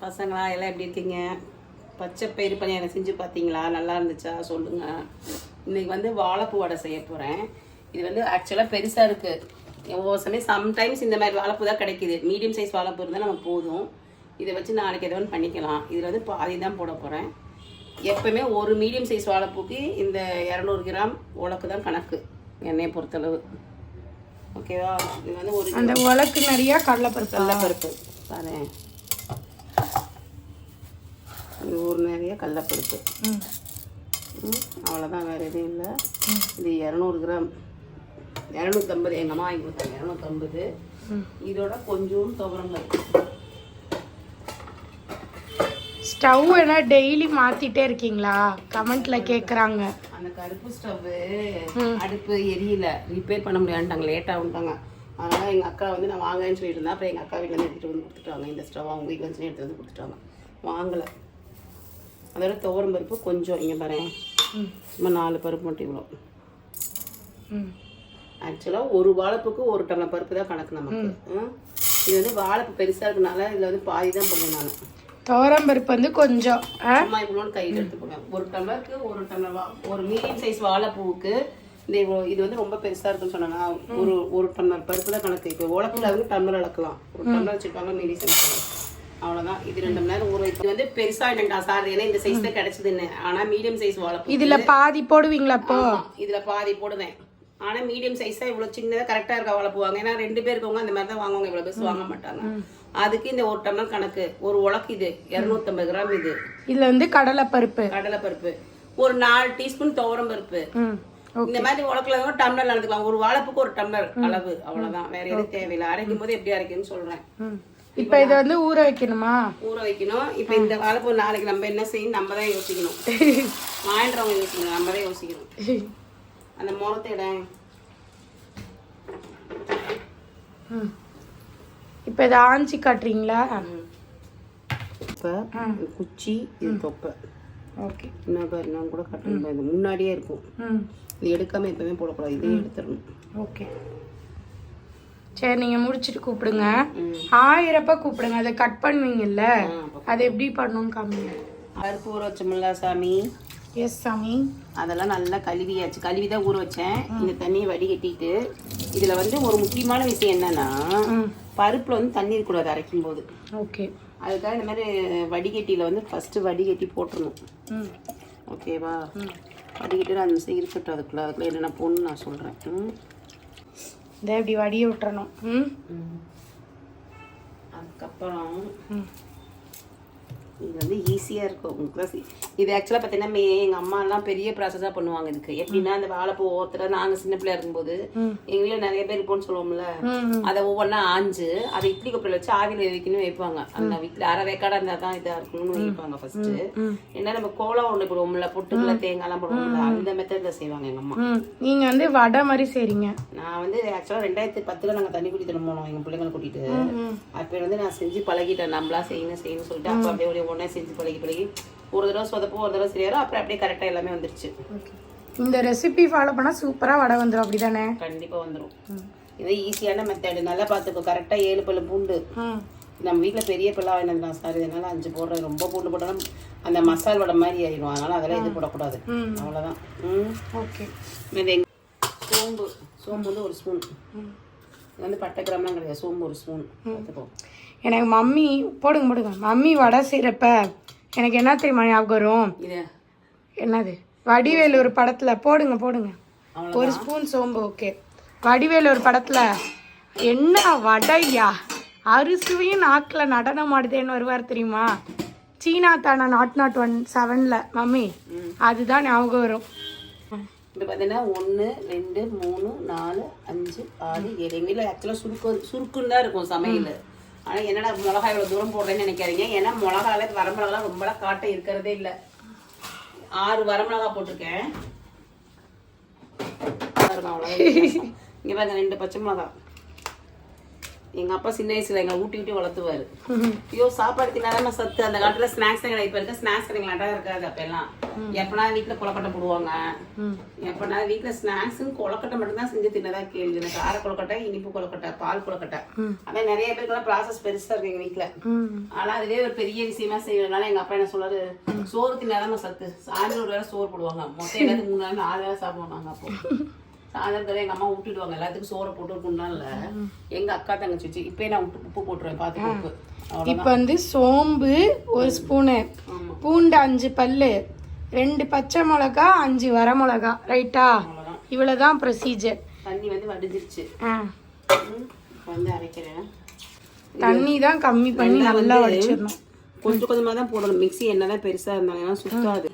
பசங்களா எல்லாம் எப்படி இருக்கீங்க? பச்சை பயிறு பணியாரம் செஞ்சு பார்த்தீங்களா? நல்லா இருந்துச்சா சொல்லுங்கள். இன்றைக்கி வந்து வாழைப்பூ வடை செய்ய போகிறேன். இது வந்து ஆக்சுவலாக பெருசாக இருக்குது. ஒவ்வொரு சமயம் சம்டைம்ஸ் இந்த மாதிரி வாழைப்பூ தான் கிடைக்கிது. மீடியம் சைஸ் வாழைப்பூ இருந்தால் நம்ம போதும். இதை வச்சு நாளைக்கு எதோ ஒன்று பண்ணிக்கலாம். இதில் வந்து பாதி தான் போட போகிறேன். எப்போவுமே ஒரு மீடியம் சைஸ் வாழைப்பூக்கு இந்த 200 கிராம் உலக்கு தான் கணக்கு, எண்ணெயை பொறுத்தளவு. ஓகேவா? இது வந்து ஒரு அந்த உலக்கு நிறையா கடலைப்பருப்பு பாரு, ஒரு நிறைய கடலைப்பருப்பு. அவ்வளோதான், வேறு எதுவும் இல்லை. இது 200 கிராம், 250 எங்கள் அம்மா வாங்கி கொடுத்தாங்க, 250. இதோட கொஞ்சம் துவரம்பு. ஸ்டவ் என்ன டெய்லி மாத்திட்டே இருக்கீங்களா? கமெண்ட்ல கேக்குறாங்க. அந்த கருப்பு ஸ்டவ் அடுப்பு எரியல, ரிப்பேர் பண்ண முடியாதுட்டாங்க, லேட்டாக வந்துட்டாங்க. அதனால் எங்கள் அக்கா வந்து நான் வாங்கன்னு சொல்லிட்டு இருந்தேன். அப்புறம் எங்கள் அக்கா வீட்டில் எடுத்துகிட்டு வந்து கொடுத்துட்டாங்க. இந்த ஸ்டவ் அவங்க வீட்டில் வந்து எடுத்து வந்து கொடுத்துட்டாங்க, வாங்கலை. அதோட துவரம் பருப்பு கொஞ்சம், இங்கே பாரு, சும்மா 4 பருப்பு மட்டும் இவ்வளோ. ஆக்சுவலாக ஒரு வாழைப்புக்கு 1 டம்ளர் பருப்பு தான் கணக்கு நமக்கு. இது வந்து வாழைப்பு பெருசாக இருக்கனால இதில் வந்து பாதி தான் போடுவேன் நான். துவரம் பருப்பு வந்து கொஞ்சம் சும்மா இவ்வளோன்னு கையில் எடுத்து போடுவேன். 1 டம்ளருக்கு 1 டம்ளர். ஒரு மீடியம் சைஸ் வாழைப்பூவுக்கு இந்த இது வந்து ரொம்ப பெருசாக இருக்குன்னு சொன்னா ஒரு டம்ளர் பருப்பு தான் கணக்கு. இப்போ உலக்கில் வந்து டம்ளர் அளக்கலாம், 1 டம்ளர் வச்சுருப்பாங்க மீடியம் சைஸ். அவ்வளோதான். இது 2 மணி நேரம் ஊற வைத்து. இது வந்து பெருசாக என்னண்டா சார், ஏன்னா இந்த சைஸ் தான் கிடைச்சதுன்னு. ஆனால் மீடியம் சைஸ் வாழைப்பூ இதில் பாதி போடுவீங்களா? அப்போ இதில் பாதி போடுவேன். ஆனால் மீடியம் சைஸாக இவ்வளோ சின்னதாக கரெக்டாக இருக்கா வாழைப்பூ வாங்க. ஏன்னா 2 பேர் இருக்கவங்க அந்த மாதிரி தான் வாங்குவாங்க, இவ்வளோ பெருசு வாங்க மாட்டாங்க. அதுக்கு இந்த 1 டம்ளர் கணக்கு. ஒரு உலக்கு இது 250 கிராம். இது இதில் வந்து கடலைப்பருப்பு ஒரு 4 டீஸ்பூன் துவரம் பருப்பு. இந்த மாதிரி உலக்கில் டம்ளர் நடந்துக்கலாம். ஒரு வாழைப்புக்கு 1 டம்ளர் அளவு, அவ்வளோதான். வேற எதுவும் தேவையில்லை. அரைக்கும் போது எப்படி அரைக்குன்னு சொல்கிறேன். இப்போ இதை வந்து ஊற வைக்கணுமா? ஊற வைக்கணும். இப்போ இந்த வாழைப்பூ நாளைக்கு நம்ம என்ன செய்யணும் நம்ம தான் யோசிக்கணும். வாங்கின்றவங்க யோசிக்கணும், நம்ம தான் யோசிக்கணும். அந்த முறத்தை இட. இப்போ இதை ஆஞ்சி காட்டுறீங்களா? இப்போ குச்சி, இது தொப்பை. ஓகே, இன்னும் பாரு, நான் கூட கட்டுறேன். இது முன்னாடியே இருக்கும். இது எடுக்காமல் எப்பவுமே போடக்கூடாது, இதே எடுத்துடணும். ஓகே சரி, நீங்கள் முடிச்சுட்டு கூப்பிடுங்க. ஆயிரப்பா கூப்பிடுங்க. அதை கட் பண்ணுவீங்கல்ல, அதை எப்படி பண்ணணும்னு காமிங்க. பருப்பு ஊற வச்சோம்ல சாமி. எஸ் சாமி. அதெல்லாம் நல்லா கழுவியாச்சு. கழுவி தான் ஊற வச்சேன். இந்த தண்ணியை வடிகட்டிட்டு, இதில் வந்து ஒரு முக்கியமான விஷயம் என்னன்னா, பருப்பில் வந்து தண்ணி இருக்கக்கூடாது அரைக்கும் போது. ஓகே, அதுக்காக இந்த மாதிரி வடிகட்டியில் வந்து ஃபஸ்ட்டு வடிகட்டி போட்டுருணும். ஓகேவா? வடிகட்டி 5 நிமிஷம் இருக்கட்டும். அதுக்குள்ளே என்னென்ன போடணும்னு நான் சொல்கிறேன். இதை இப்படி வடிய விட்டுறணும். அதுக்கப்புறம் இது வந்து ஈஸியாக இருக்கும் உங்களுக்கு. இது ஆக்சுவலாக பார்த்தீங்கன்னா எங்கள் அம்மாலாம் பெரிய ப்ராசஸாக பண்ணுவாங்க இதுக்கு. எப்படின்னா, அந்த வாழைப்பூ ஒவ்வொருத்தர நாங்கள் சின்ன பிள்ளையா இருக்கும்போது எங்கள் வீட்டில் நிறைய பேர் இருப்போம்னு சொல்லுவோம்ல, அதை ஒவ்வொன்றா ஆஞ்சு அதை இட்லி கொப்பையில் வச்சு ஆவியில் வைக்கணும் வைப்பாங்க. அந்த வீட்டில் அரை வேக்காடாக இருந்தால் தான் இதாக இருக்கணும்னு வைப்பாங்க ஃபர்ஸ்ட்டு. ஏன்னா நம்ம கோலம் ஒன்று போடுவோம்ல, பொட்டுக்குள்ள தேங்காய்லாம் போடுவோம்ல, அந்த மெத்தடில் செய்வாங்க எங்கள் அம்மா. நீங்கள் வந்து வடை மாதிரி செய்கிறீங்க. நான் வந்து ஆக்சுவலாக 2010 நாங்கள் தண்ணி குடி தரம் போனோம் எங்கள் பிள்ளைங்களை கூட்டிகிட்டு. அப்போ வந்து நான் செஞ்சு பழகிட்டேன். நம்மளா செய்யணும்னு சொல்லிட்டு அப்போ அப்படியே ஒன்றே செஞ்சு பழகி ஒரு தடவை சொதப்போ ஒரு தடவை சரியாரும். அப்புறம் அப்படியே கரெக்டாக எல்லாமே வந்துருச்சு. இந்த ரெசிபி ஃபாலோ பண்ணால் சூப்பராக வடை வந்துடும். அப்படி தானே? கண்டிப்பாக வந்துடும். இது ஈஸியான மெத்தடு. நல்லா பார்த்துக்கோ. கரெக்டாக 7 பல்லு பூண்டு. நம்ம வீட்டில் பெரிய பல்லா வேணும் சார், இதனால 5 போடுறேன். ரொம்ப பூண்டு போட்டாலும் அந்த மசால் வடை மாதிரி ஆயிடும். அதனால அதெல்லாம் இது போடக்கூடாது. அவ்வளோதான். ஓகே. சோம்பு வந்து 1 ஸ்பூன். இது வந்து பட்டை கிராம்லாம் கிடையாது, சோம்பு 1 ஸ்பூன் பார்த்துக்கோ. எனக்கு மம்மி போடுங்க மம்மி வடை செய்கிறப்ப எனக்கு என்ன தெரியுமா ஞாபகம் வரும்? இது என்னது, வடிவேலு ஒரு படத்தில் போடுங்க 1 ஸ்பூன் சோம்பு. ஓகே. வடிவேலு ஒரு படத்தில் என்ன வடையா அரிசுவையும் நாக்கில் நடனம் ஆடுதேன்னு வருவார் தெரியுமா? சீனா தானா நாட் 17ல் மம்மி, அதுதான் ஞாபகம் வரும். இப்போ பார்த்தீங்கன்னா 1 2 3 4 5 6 7. எங்கள் வீட்டில் ஆக்சுவலாக சுருக்குன்னு தான் இருக்கும் சமையல். ஆனால் என்னடா மிளகாய் இவ்வளோ தூரம் போடுறேன்னு நினைக்காதீங்க. ஏன்னா மிளகால வரமிளகாலாம் ரொம்பலாம் காட்ட இருக்கிறதே இல்லை. 6 வரமிளகா போட்டிருக்கேன். அவ்வளோ இங்கே பாருங்க, 2 பச்சை மிளகா. எங்க அப்பா சின்ன வயசுல எங்களை ஊட்டி வளர்த்துவாரு. ஐயோ சாப்பாடு தின்னாதான் சத்து. அந்த காலத்துல ஸ்நாக்ஸ் கிடையாது. இப்ப இருக்க ஸ்நாக்ஸ் கிடைக்கலாட்டா இருக்காது. அப்ப எல்லாம் எப்பனா வீட்டுல கொலக்கட்டை போடுவாங்க. எப்பனா வீட்டுல ஸ்நாக்ஸ் கொலக்கட்டை மட்டும்தான் செஞ்சு தின்னதா கேள்வி. எனக்கு கார கொலக்கட்டை, இனிப்பு கொலக்கட்டை, பால் கொலக்கட்டை. அதான் நிறைய பேருக்கு ப்ராசஸ் பெருசா இருக்கு எங்க வீட்டுல. ஆனா அதுவே ஒரு பெரிய விஷயமா செய்யறதுனால எங்க அப்பா என்ன சொல்றாரு, சோறு தின்னாதான் சத்து. சாயந்தரம் ஒரு வேளை சோறு போடுவாங்க. மொத்தம் எல்லாத்துக்கும் 3 நாள் 4 வேளை சாப்பிடுவோம் நாங்க. அப்போ சாயந்தரத்துல எங்க அம்மா விட்டுடுவாங்க எல்லாத்துக்கும் சோறை போட்டு கொண்டால. எங்க அக்கா தங்கச்சி வச்சு இப்பயே நான் உப்பு போட்டுருவேன். பார்த்து உப்பு. இப்ப வந்து சோம்பு 1 ஸ்பூனு, பூண்டு 5 பல்லு, 2 பச்சை மிளகா, 5 வரமிளகா. ரைட்டா? இவ்வளவுதான் ப்ரொசீஜர். தண்ணி வந்து வடிஞ்சிருச்சு. வந்து அரைக்கிறேன். தண்ணி தான் கம்மி பண்ணி நல்லா வடிச்சிடணும். கொஞ்சம் கொஞ்சமா தான் போடணும். மிக்ஸி என்னதான் பெருசா இருந்தாலும் சுத்தாது.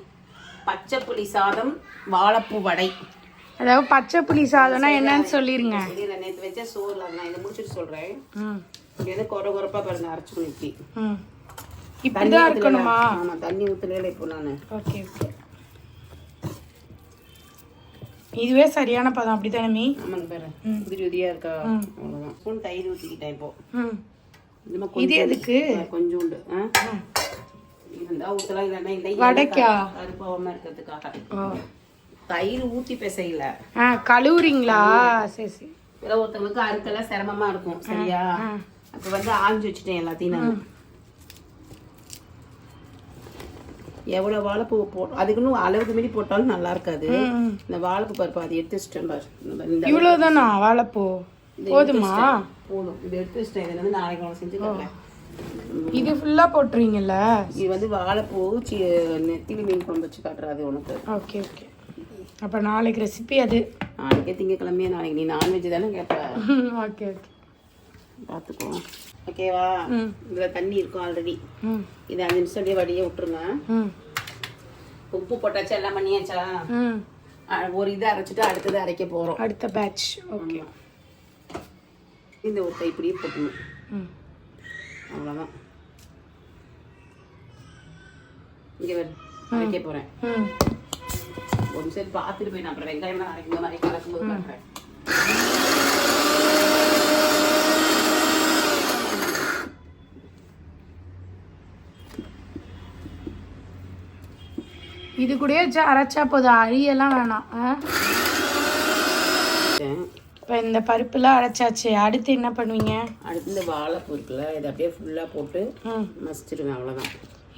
பச்சை புளி சாதம், வாழைப்பூ வடை. அதாவது பச்சை புளி சாதம்னா என்னன்னு சொல்லிருங்க. நேற்று வச்ச சோறுல நான் இதை முடிச்சுட்டு சொல்றேன். இது வந்து கொரப்பா பாருங்க அரைச்சு குளிக்கி. இப்படிதான் இருக்கணுமா? ஆமா, தண்ணி ஊத்தல இப்போ நானு. Okay okay. இதுவே சரியான பதம் அப்படிதானே மீ? ஆமாங்க பாரு. உதிரி உதிரியா இருக்கா? அவ்வளவுதான். ஸ்பூன் தயிர் ஊத்திக்கிட்டேன் இப்போ. இது எதுக்கு? கொஞ்சோண்டு இருந்தா ஊத்தலாம், இல்லைன்னா இல்லை. வடைக்கா? கருப்பாவாம இருக்கிறதுக்காக தயிர் ஊத்தி பிசையில. கழுவுறீங்களா? சரி சரி. ஒருத்தவங்களுக்கு அறுக்கெல்லாம் சிரமமா இருக்கும். சரியா? அப்ப வந்து ஆஞ்சு வச்சுட்டேன் எல்லாத்தையும் நான். எவ்வளவு வாழைப்பூ போட்டோம் அதுக்குன்னு அளவுக்கு மீறி போட்டாலும் நல்லா இருக்காது. இந்த வாழைப்பூ பருப்பு அதை எடுத்து வச்சுட்டேன் பாரு. இவ்வளவுதானா வாழைப்பூ? போதுமா? போதும். இது எடுத்து வச்சுட்டேன். இதை வந்து நாளைக்கு அவங்க செஞ்சு தரேன். இது ஃபுல்லா போட்டுருவீங்கல்ல? இது வந்து வாழைப்பூ நெத்திலி மீன் குழம்பு வச்சு காட்டுறாது உனக்கு. Okay okay. அப்ப நாளைக்கு ரெசிபி அது. நாளைக்கே திங்கக்கிழமையே. நாளைக்கு நீ நான்வெஜ் தானே கேட்ப. Okay okay. பார்த்துக்கோ. ஓகேவா? இதுல தண்ணி இருக்கும் ஆல்ரெடி. இது 5 நிமிஷம் அப்படியே வடியே விட்டுருங்க. உப்பு போட்டாச்சா? எல்லாம் பண்ணியாச்சா? ஒரு இதை அரைச்சிட்டு அடுத்தது அரைக்க போறோம். அடுத்த பேட்ச். ஓகே. இந்த ஒரு கைப்பிடியே போட்டணும். அவ்வளோதான். இங்கே அரைக்க போறேன். ஒரு நிமிஷம் பார்த்துட்டு போய் நான் அப்புறம் வெங்காயம் அரைக்கும் போது கலக்கும்போது காட்டுறேன். இது கூட அரைச்சா போதும், அரியெல்லாம் வேணாம். இப்போ இந்த பருப்புலாம் அரைச்சாச்சு. அடுத்து என்ன பண்ணுவீங்க? அடுத்து இந்த வாழைப்பூ இருக்குல்ல, இதை அப்படியே ஃபுல்லாக போட்டு மசிச்சிடுவேன். அவ்வளோதான்.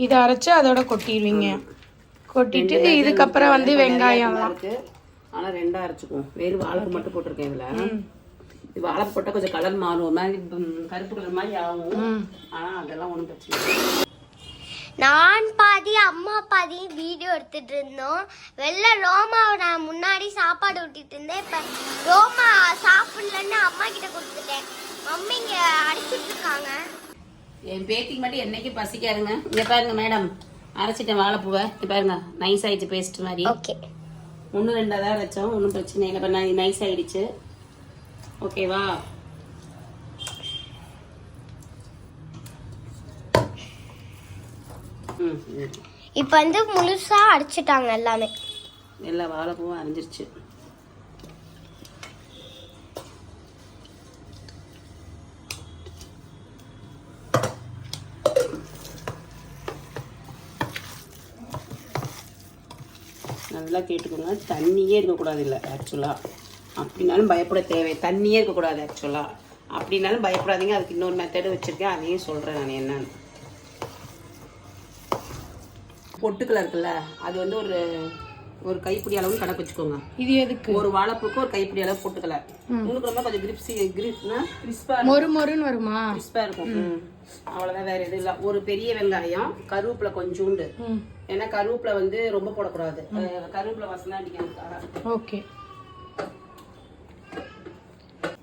இதை அரைச்சி அதோட கொட்டிடுவீங்க. கொட்டிட்டு இதுக்கப்புறம் வந்து வெங்காயம்லாம் இருக்கு. ஆனால் 2ஆ அரைச்சிக்குவோம். வெறும் வாழைப்பூ மட்டும் போட்டிருக்கேன் இதில். இது வாழைப்பூ போட்டால் கொஞ்சம் கலர் மாறும், ஒரு மாதிரி கருப்பு கலர் மாதிரி ஆகும். ஆனால் அதெல்லாம் ஒன்றும் பிரச்சனை இல்லை. நான் பாதி அம்மா பாதி வீடியோ எடுத்துட்டு இருந்தோம். வெளில ரோமாவை நான் முன்னாடி சாப்பாடு ஊட்டிட்டு இருந்தேன். இப்போ ரோமா சாப்பிடலன்னு அம்மா கிட்ட கொடுத்துட்டேன். மம்மி இங்கே அடிச்சுட்டு இருக்காங்க. என் பேத்திக்கு மட்டும் என்னைக்கு பசிக்காருங்க. இங்கே பாருங்க மேடம், அரைச்சிட்டேன் வாழைப்பூவை. இங்கே பாருங்க, நைஸ் ஆயிடுச்சு பேஸ்ட் மாதிரி. ஓகே. 1-2 தான் அரைச்சோம், ஒன்றும் பிரச்சனை இல்லை. இப்போ நைஸ் ஆயிடுச்சு. ஓகேவா? இப்போ வந்து முழுசா அடிச்சிட்டாங்க எல்லாமே. எல்லா வாழைப்பூவும் அரைஞ்சிருச்சு. நல்லா கேட்டுக்கோங்க, தண்ணியே இருக்கக்கூடாது. இல்லை ஆக்சுவலாக அப்படின்னாலும் பயப்பட தேவை. தண்ணியே இருக்கக்கூடாது ஆக்சுவலாக. அப்படின்னாலும் பயப்படாதீங்க. அதுக்கு இன்னொரு மெத்தடு வச்சுருக்கேன், அதையும் சொல்கிறேன் நான் என்னன்னு. பொட்டுக்கலை இருக்குல்ல, அது வந்து ஒரு கைப்பிடி அளவு கணக்கு வச்சுக்கோங்க. இது எதுக்கு? ஒரு வாழைப்பூக்கு ஒரு கைப்பிடி அளவு பொட்டுக்கலை. உங்களுக்கு ரொம்ப கொஞ்சம் கிரிஸ்பா மொறுன்னு வருமா? கிரிஸ்பா இருக்கும். அவ்வளோதான், வேற எதுவும் இல்லை. ஒரு பெரிய வெங்காயம், கருவேப்பிலை கொஞ்சோண்டு. ஏன்னா கருவேப்பிலை வந்து ரொம்ப போடக்கூடாது, கருவேப்பிலை வாசனை அடிக்கிறதுக்காக. ஓகே.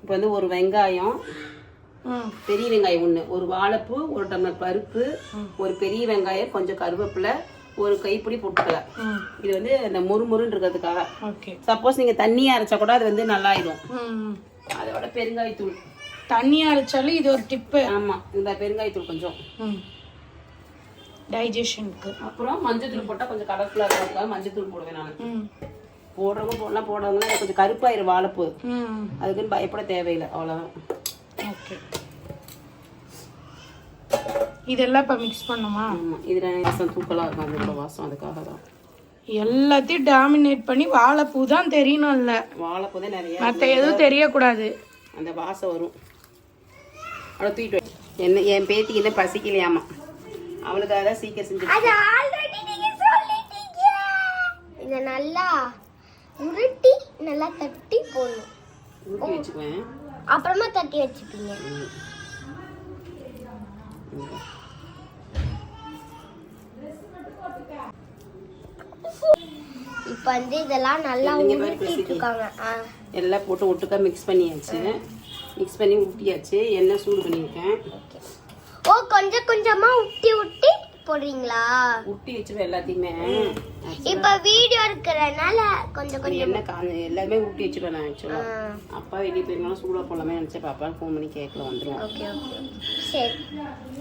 இப்போ வந்து ஒரு வெங்காயம், பெரிய வெங்காயம் 1, ஒரு வாழைப்பூ, 1 டம்ளர் பருப்பு, ஒரு பெரிய வெங்காயம், கொஞ்சம் கருவேப்பிலை, ஒரு கைப்பிடி பொட்டுக்கலை. இது வந்து அந்த மொறுமொறுன்னு இருக்கிறதுக்காக. சப்போஸ் நீங்க தண்ணியா அரைச்சா கூட அது வந்து நல்லாயிடும். அதோட பெருங்காயத்தூள். தண்ணியா அரைச்சாலும் இது ஒரு டிப்பு. ஆமா, இந்த பெருங்காயத்தூள் கொஞ்சம் டைஜஷனுக்கு. அப்புறம் மஞ்சத்தூள் போட்டா கொஞ்சம் கலர்ஃபுல்லா இருக்கிறதுக்காக மஞ்சத்தூள் போடுவேன் நான். போடுறவங்க போடலாம், போடுறவங்க கொஞ்சம் கருப்பாயிரும் வாழைப்பூ. அதுக்குன்னு பயப்பட தேவையில்லை. அவ்வளவுதான். ஓகே. இதெல்லாம் இப்போ மிக்ஸ் பண்ணுமா? ஆமாம், இதில் வாசம் தூக்கலாக இருக்கும், அதோட வாசம், அதுக்காக தான். எல்லாத்தையும் டாமினேட் பண்ணி வாழைப்பூ தான் தெரியணும்ல, வாழைப்பூ தான் நிறைய, மற்ற எதுவும் தெரியக்கூடாது. அந்த வாசம் வரும். அவ்வளோ தூக்கிட்டு என்ன என் பேத்திக்கு என்ன பசிக்கலையாமா, அவளுக்காக தான் சீக்கிரம் செஞ்சு. அது ஆல்ரெடி நீங்க சொல்லிட்டீங்க. இத நல்லா உருட்டி நல்லா தட்டி போடணும். ஊற்றி வச்சுக்குவேன், அப்புறமா தட்டி வச்சுப்பீங்க. இப்போ வந்து இதெல்லாம் நல்லா உருட்டிட்டு இருக்காங்க. எல்லாம் போட்டு ஒட்டுக்கா மிக்ஸ் பண்ணியாச்சு. மிக்ஸ் பண்ணி ஊட்டியாச்சு. எண்ணெய் சூடு பண்ணியிருக்கேன். ஓ, கொஞ்சம் கொஞ்சமா உட்டி போடுறீங்களா? ஊட்டி வச்சிருவேன் எல்லாத்தையுமே. இப்ப வீடியோ இருக்கிறனால கொஞ்சம் கொஞ்சம் எண்ணெய் எல்லாமே ஊட்டி வச்சிருவேன் நான். ஆக்சுவலா அப்பா வெளியே போயிருந்தாலும் சூடா போடலாமே நினைச்சேன். பாப்பா ஃபோன் பண்ணி கேட்கல வந்துடும். ஓகே ஓகே சரி.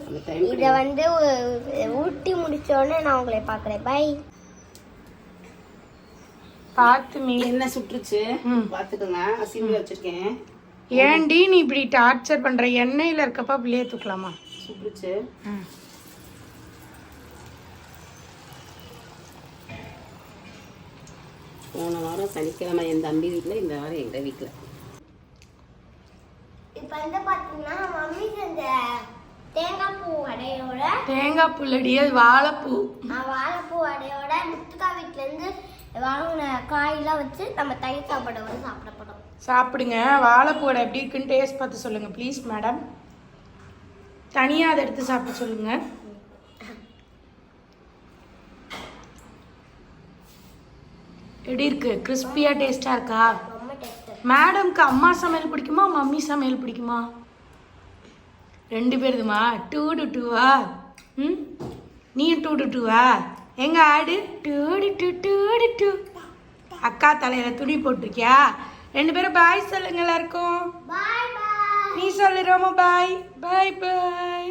அந்த டைம் இதை வந்து ஊட்டி முடிச்சோடனே நான் உங்களை பார்க்குறேன். பை. பார்த்து மீ என்ன சுட்டுருச்சு பார்த்துக்கோங்க. சிம்மில் வச்சிருக்கேன். ஏன்டி நீ இப்படி டார்ச்சர் பண்ற? எண்ணெயில இருக்கப்ப அப்படியே தூக்கலாமா? சுட்டுருச்சு. போன வாரம் சனிக்கிழமை என் தம்பி வீட்டில், இந்த வாரம் எங்கள் வீட்டில். இப்போ வந்து பார்த்தீங்கன்னா மம்மி செஞ்ச தேங்காய் பூ வடையோட, தேங்காய் புல்லடி, அது வாழைப்பூ. வாழைப்பூ வடையோட முத்துக்கா வீட்டிலேருந்து வாங்கின காயெல்லாம் வச்சு நம்ம தயிர் சாப்பாடு வந்து சாப்பிட போகிறோம். சாப்பிடுங்க. வாழைப்பூ வடை எப்படி இருக்குன்னு டேஸ்ட் பார்த்து சொல்லுங்க ப்ளீஸ் மேடம். தனியாக அதை எடுத்து சாப்பிட சொல்லுங்க. எப்படி இருக்கு? கிறிஸ்பியா டேஸ்டா இருக்கா? ரொம்ப டேஸ்ட். மேடம்க்கு அம்மா சமையல் பிடிக்குமா மம்மி சமையல் பிடிக்குமா? ரெண்டு பேருதுமா? 2-2வா? ம், நீயும் 2-2வா? எங்க ஆடு 2-2. அக்கா தலையில துணி போட்டிருக்கியா? ரெண்டு பேரும் பாய் சொல்லுங்க எல்லாருக்கும். பாய் பாய். நீ சொல்லு ரோமா. பாய் பாய் பாய்.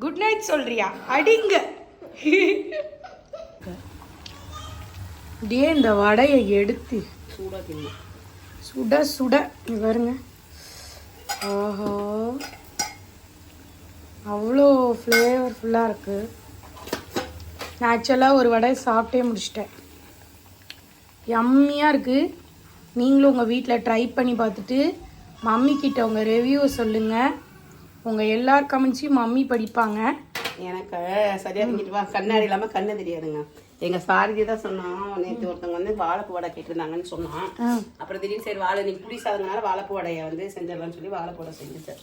குட் நைட் சொல்றியா? அடிங்க. அப்படியே இந்த வடையை எடுத்து சூடாக தின்னு. சுட சுட இங்க பாருங்க. ஆஹா, அவ்வளோ ஃப்ளேவர்ஃபுல்லாக இருக்குது. நான் ஆக்சுவலாக ஒரு வடை சாப்பிட்டே முடிச்சிட்டேன். யம்மியாக இருக்குது. நீங்களும் உங்கள் வீட்டில் ட்ரை பண்ணி பார்த்துட்டு மம்மிக்கிட்ட உங்கள் ரிவ்யூவை சொல்லுங்கள். உங்கள் எல்லார் கமெண்ட்ஸையும் மம்மி படிப்பாங்க. எனக்கு சரியா பண்ணிட்டு வா. கண்ணாடி இல்லாமல் கண்ணு தெரியாதுங்க. எங்கள் சாரதி தான் சொன்னான். நேற்று ஒருத்தவங்க வந்து வாழைப்பூ வடை கேட்டிருந்தாங்கன்னு சொன்னான். அப்புறம் திடீர்னு சரி இன்னைக்கு புளி சாதங்கனால வாழைப்பூ வடையை வந்து செஞ்சிடலாம்னு சொல்லி வாழைப்பூ வடை செஞ்சுட்டேன்.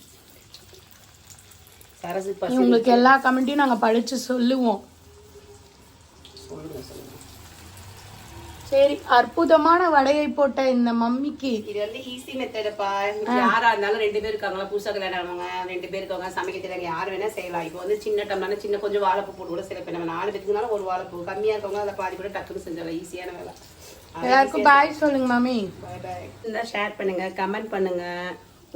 சரசு பசி. உங்களுக்கு எல்லா கமெண்ட்டையும் நாங்கள் படித்து சொல்லுவோம். சொல்லுங்க. சரி, அற்புதமான வடையை போட்ட இந்த மம்மிக்கு இது வந்து ஈஸி மெத்தடுப்பா. யாரா இருந்தாலும் 2 பேர் இருக்காங்களா, புதுசாக கல்யாணம் ஆனவங்க 2 பேர் இருக்காங்க, சமைக்க தெரியாங்க, யார் வேணா செய்யலாம். இப்போ வந்து சின்ன டம்ளான சின்ன கொஞ்சம் வாழைப்பூ போட்டு கூட சில பேர் நம்ம 4 பேருக்குனாலும் ஒரு வாழைப்பூ, கம்மியாக இருக்கவங்க அதை பாதி கூட டக்குன்னு செஞ்சிடலாம். ஈஸியான வேலை. எல்லாருக்கும் பாய் சொல்லுங்க மம்மி. பாய் பாய். இருந்தால் ஷேர் பண்ணுங்க, கமெண்ட் பண்ணுங்க.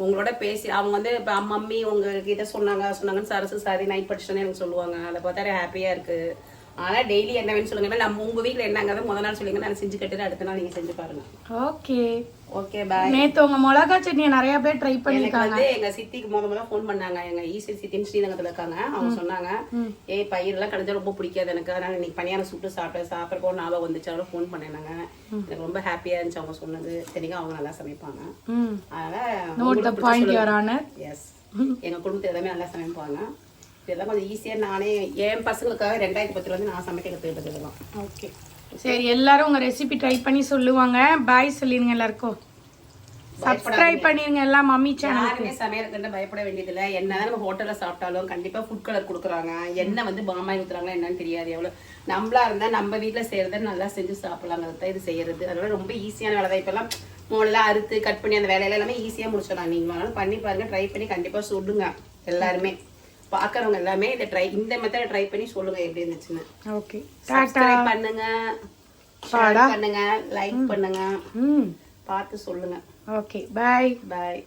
உங்களோட பேசி அவங்க வந்து இப்போ மம்மி உங்களுக்கு இதை சொன்னாங்கன்னு சரசு சாரி நைட் படிச்சுட்டோன்னு எனக்கு சொல்லுவாங்க. அதை பார்த்தாலே ஹாப்பியாக இருக்குது. ஆனால் டெய்லி என்ன வேணும்னு சொல்லுங்க. நம்ம உங்கள் வீட்டில் என்னங்கிறத முதல் நாள் சொல்லுங்க, நான் செஞ்சு கட்டுட்டு அடுத்த நாள் நீங்கள் செஞ்சு பாருங்க. Okay okay bye. நேற்று உங்கள் மிளகா சட்னியை நிறைய பேர் ட்ரை பண்ணியிருக்காங்க. வந்து எங்கள் சித்திக்கு முதல்ல ஃபோன் பண்ணாங்க. எங்கள் ஈஸ்வரி சித்தின்னு ஸ்ரீநகரத்தில் இருக்காங்க. அவங்க சொன்னாங்க, பயிரெல்லாம் கிடைச்சா ரொம்ப பிடிக்காது எனக்கு, அதனால் இன்னைக்கு பணியாரம் சுட்டு சாப்பிட்றப்போ ஞாபகம் வந்துச்சு. அவரை ஃபோன் பண்ணேனாங்க. எனக்கு ரொம்ப ஹாப்பியாக இருந்துச்சு அவங்க சொன்னது. தெரியும் அவங்க நல்லா சமைப்பாங்க. அதனால் எஸ், எங்கள் குடும்பத்தை எல்லாமே நல்லா சமைப்பாங்க. இதெல்லாம் கொஞ்சம் ஈஸியாக நானே என் பசங்களுக்காக 2010 வந்து நான் சமைக்க கற்றுக்கிட்டது இதெல்லாம். ஓகே சரி, எல்லாரும் உங்கள் ரெசிபி ட்ரை பண்ணி சொல்லுவாங்க. பாய் சொல்லிடுங்க எல்லாருக்கும். சப்ஸ்கிரைப் பண்ணிருங்க எல்லாம் மம்மி சேனல். யாருமே சமையலுக்கு பயப்பட வேண்டியதில்லை. என்னதான் நம்ம ஹோட்டலில் சாப்பிட்டாலும் கண்டிப்பாக ஃபுட் கலர் கொடுக்குறாங்க. என்ன வந்து பாமாய் ஊற்றுறாங்களா என்னன்னு தெரியாது. எவ்வளோ நம்மளா இருந்தால் நம்ம வீட்டில் செய்கிறத நல்லா செஞ்சு சாப்பிட்லாங்கிறது தான் இது செய்கிறது. அதோட ரொம்ப ஈஸியான வேலை தான். இப்போல்லாம் மூளைலாம் அறுத்து கட் பண்ணி அந்த வேலையில எல்லாமே ஈஸியாக முடிச்சிடலாம். நீங்கள் வேணாலும் பண்ணி பாருங்கள், ட்ரை பண்ணி கண்டிப்பாக சொல்லுங்க. எல்லாருமே பார்க்குறவங்க எல்லாமே இந்த மெத்தடை ட்ரை பண்ணி சொல்லுங்க எப்படி இருந்துச்சுன்னு. ஓகே, சப்ஸ்கிரைப் பண்ணுங்க, ஷேர் பண்ணுங்க, லைக் பண்ணுங்க, பார்த்து சொல்லுங்க. ஓகே பாய் பாய்.